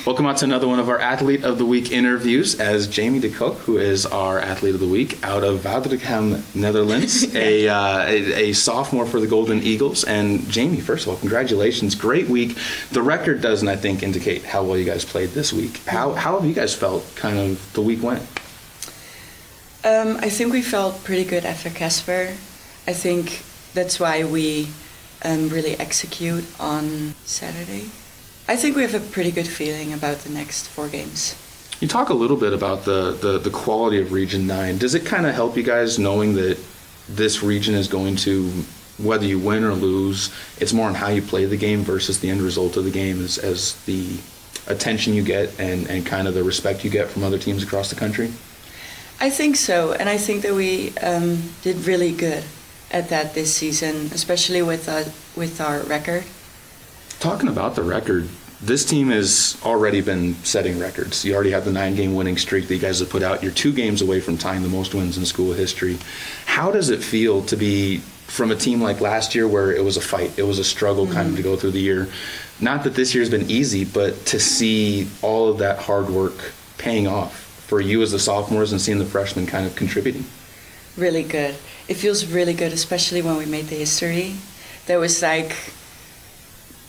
Welcome out to another one of our Athlete of the Week interviews as Jamy de Kock, who is our Athlete of the Week out of Waddingham, Netherlands, a sophomore for the Golden Eagles. And Jamy, first of all, congratulations. Great week. The record doesn't, I think, indicate how well you guys played this week. How have you guys felt kind of the week went? I think we felt pretty good after Casper. I think that's why we really execute on Saturday. I think we have a pretty good feeling about the next 4 games. You talk a little bit about the quality of Region 9. Does it kind of help you guys knowing that this region is going to, whether you win or lose, it's more on how you play the game versus the end result of the game as the attention you get and kind of the respect you get from other teams across the country? I think so, and I think that we did really good at that this season, especially with our record. Talking about the record, this team has already been setting records. You already have the 9-game winning streak that you guys have put out. You're 2 games away from tying the most wins in school history. How does it feel to be from a team like last year where it was a fight, it was a struggle kind of to go through the year? Not that this year's been easy, but to see all of that hard work paying off for you as the sophomores and seeing the freshmen kind of contributing? Really good. It feels really good, especially when we made the history. That was like,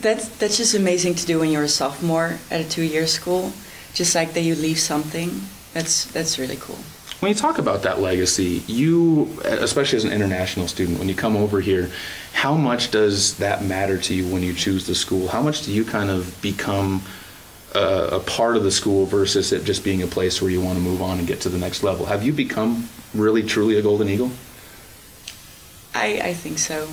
that's just amazing to do when you're a sophomore at a 2-year school. Just like that you leave something. That's really cool. When you talk about that legacy, you, especially as an international student, when you come over here, how much does that matter to you when you choose the school? How much do you kind of become a part of the school versus it just being a place where you want to move on and get to the next level? Have you become really, truly a Golden Eagle? I think so.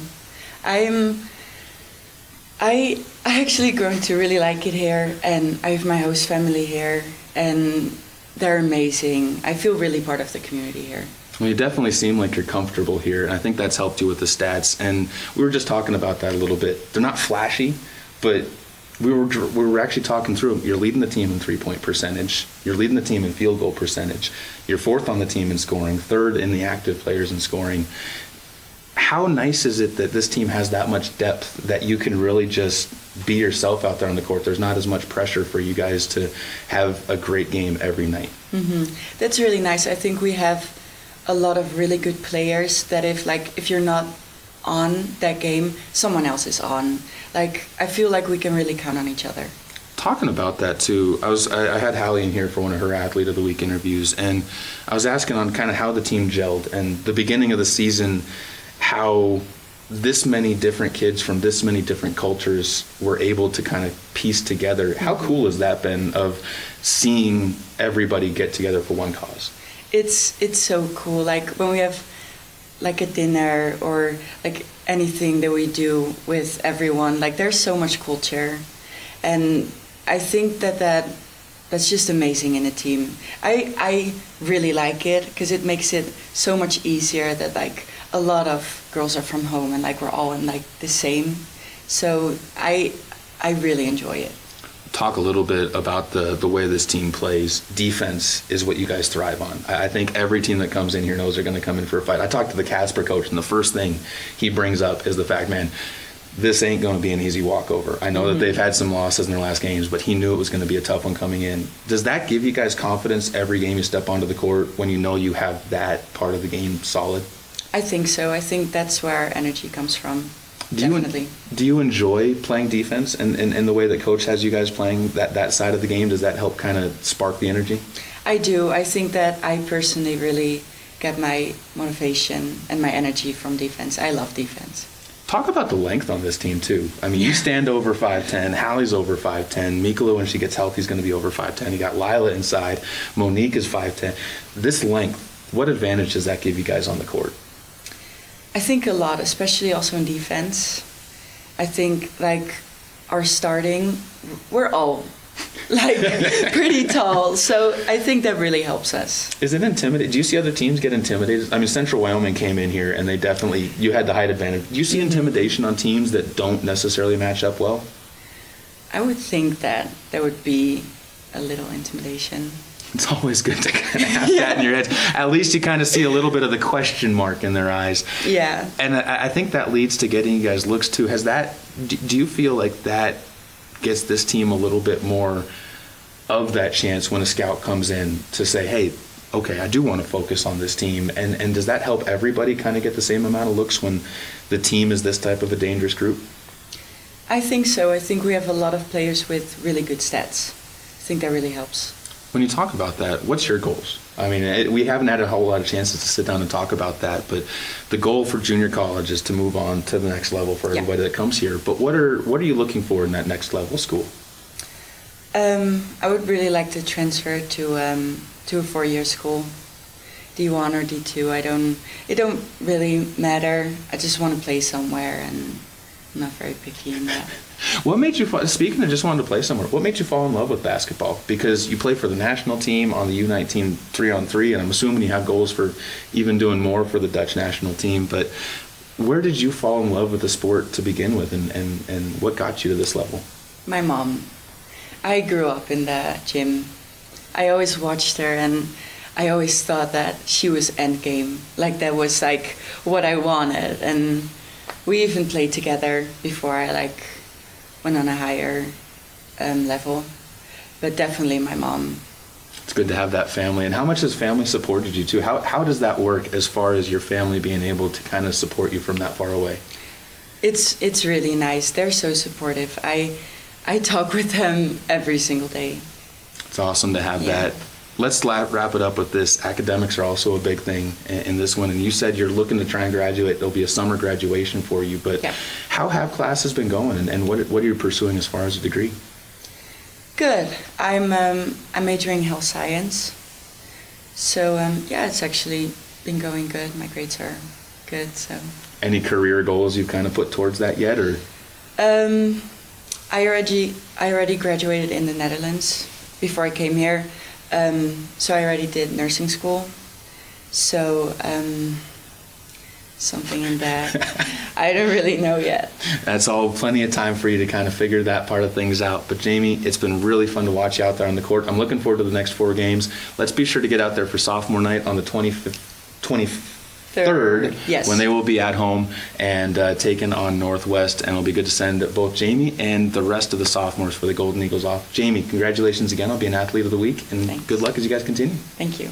I actually grown to really like it here, and I have my host family here, and they're amazing. I feel really part of the community here. Well, you definitely seem like you're comfortable here, and I think that's helped you with the stats. And we were just talking about that a little bit. They're not flashy, but we were actually talking through them. You're leading the team in 3-point percentage. You're leading the team in field goal percentage. You're 4th on the team in scoring, 3rd in the active players in scoring. How nice is it that this team has that much depth that you can really just be yourself out there on the court? There's not as much pressure for you guys to have a great game every night. That's really nice. I think we have a lot of really good players that if you're not on that game, someone else is on. I feel like we can really count on each other. Talking about that too, I had Hallie in here for one of her Athlete of the Week interviews, and I was asking on kind of how the team gelled and the beginning of the season, how this many different kids from this many different cultures were able to kind of piece together. How cool has that been of seeing everybody get together for one cause? It's so cool. When we have a dinner or anything that we do with everyone, there's so much culture, and I think that's just amazing in a team. I really like it because it makes it so much easier that a lot of girls are from home and we're all in the same. So I really enjoy it. Talk a little bit about the way this team plays. Defense is what you guys thrive on. I think every team that comes in here knows they're going to come in for a fight. I talked to the Casper coach, and the first thing he brings up is the fact, man, this ain't going to be an easy walkover. I know that they've had some losses in their last games, but he knew it was going to be a tough one coming in. Does that give you guys confidence every game you step onto the court when you know you have that part of the game solid? I think so. I think that's where our energy comes from. Definitely. Do you enjoy playing defense and the way that Coach has you guys playing that side of the game? Does that help kind of spark the energy? I do. I think that I personally really get my motivation and my energy from defense. I love defense. Talk about the length on this team, too. I mean, you stand over 5'10", Hallie's over 5'10", Mikala, when she gets healthy, is going to be over 5'10". You got Lila inside, Monique is 5'10". This length, what advantage does that give you guys on the court? I think a lot, especially also in defense. I think our starting, we're all pretty tall, so I think that really helps us. Is it intimidating? Do you see other teams get intimidated? I mean, Central Wyoming came in here and you had the height advantage. Do you see intimidation on teams that don't necessarily match up well? I would think that there would be a little intimidation. It's always good to kind of have that in your head. At least you kind of see a little bit of the question mark in their eyes. Yeah. And I think that leads to getting you guys looks too. Do you feel like that gets this team a little bit more of that chance when a scout comes in to say, hey, okay, I do want to focus on this team? And does that help everybody kind of get the same amount of looks when the team is this type of a dangerous group? I think so. I think we have a lot of players with really good stats. I think that really helps. When you talk about that, what's your goals? I mean, we haven't had a whole lot of chances to sit down and talk about that, but the goal for junior college is to move on to the next level for everybody that comes here. But what are you looking for in that next level school? I would really like to transfer to a 4-year school, D1 or D2. It don't really matter. I just want to play somewhere, and I'm not very picky in that. What made you, speaking of just wanting to play somewhere, what made you fall in love with basketball? Because you play for the national team on the U19 3-on-3, and I'm assuming you have goals for even doing more for the Dutch national team. But where did you fall in love with the sport to begin with, and what got you to this level? My mom. I grew up in the gym. I always watched her, and I always thought that she was endgame. Like, that was like what I wanted. And we even played together before I went on a higher level. But definitely my mom. It's good to have that family. And how much has family supported you too? How does that work as far as your family being able to kind of support you from that far away? It's really nice. They're so supportive. I talk with them every single day. It's awesome to have that. Let's wrap it up with this. Academics are also a big thing in this one. And you said you're looking to try and graduate. There'll be a summer graduation for you. But how have classes been going, and what are you pursuing as far as a degree? Good. I'm majoring in health science. So, it's actually been going good. My grades are good. So. Any career goals you've kind of put towards that yet, or? I already graduated in the Netherlands before I came here. So I already did nursing school. So something in that. I don't really know yet. That's all plenty of time for you to kind of figure that part of things out. But Jamy, it's been really fun to watch you out there on the court. I'm looking forward to the next 4 games. Let's be sure to get out there for sophomore night on the 23rd, yes, when they will be at home and taking on Northwest, and it'll be good to send both Jamy and the rest of the sophomores for the Golden Eagles off. Jamy, congratulations again on being Athlete of the Week, and Thanks. Good luck as you guys continue. Thank you.